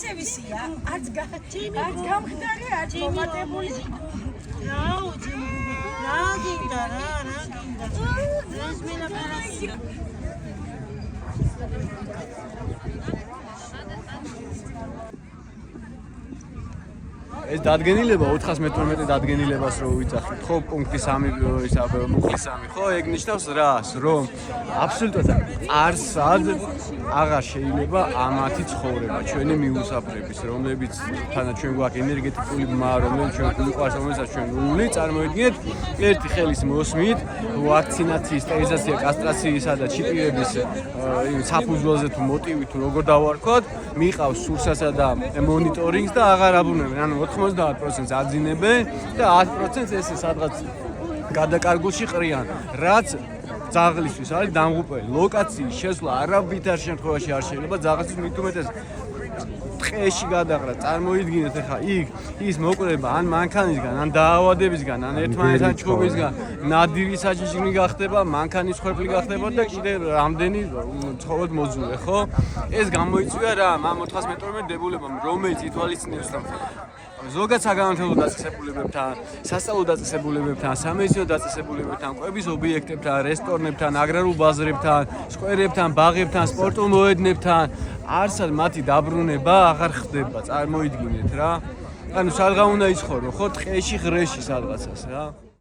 ისევისია, არც გამხდარი, არც მომატებული. რა გინდა. ეს მენაყარასია. ეს დადგენილება 412 დადგენილებას რო ვიძახით, ხო, პუნქტი 3 ისა მუხლის 3, ხო, ეგ ნიშნავს რას, რომ აბსოლუტურად არსად აღარ შეიძლება ამათი ცხოვრება ჩვენი მიუსაფრების, რომლებიც თანაც ჩვენ გვაქვს ენერგეტიკული ბმა, რომელიც ჩვენ გვიყვარს, რომელსაც ჩვენ გული წარმოიდგინეთ, ერთი ხელის მოსმით, ვაქცინაციის, სტერილიზაცია, კასტრაციისა და ჩიპირების საფუძველზე თუ მოტივით თუ როგორ დავარქვათ, მიყავს სურსასა და მონიტორინგს და აღარ აბრუნებენ, ანუ 90% აძინებენ და 10% ესე სადღაც გადაკარგულში ყრიან, რაც ძაღლისთვის არის დამღუპელი. ლოკაციის შესვლა არავითარ შემთხვევაში არ შეიძლება ძაღლისთვის მით უმეტეს ტყეში გადაყრა. წარმოიდგინეთ ახლა იქ ის მოკვლევა ან მანქანისგან, ან დაავადებისგან, ან ერთმანეთთან ჩხუბისგან, ნადირი საჭიჭნი გახდება, მანქანის ხორფლი გახდება და კიდე რამდენი ცხოვრობ მოძულე, ხო? ეს გამოიწვია რა ამ 412 დებულებამ, რომელიც ითვალისწინებს, რომ ზოგად საგანმანათლებლო დაწესებულებებთან, სასწავლო დაწესებულებებთან, სამედიცინო დაწესებულებებთან, კვების ობიექტებთან, რესტორნებთან, აგრარულ ბაზრებთან, სკვერებთან, ბაღებთან, სპორტულ მოედნებთან არსად მათი დაბრუნება აღარ ხდება, წარმოიდგინეთ რა. ანუ სადღა უნდა იცხოვრო, ხო, ტყეში, ღრეში სადღაცას რა.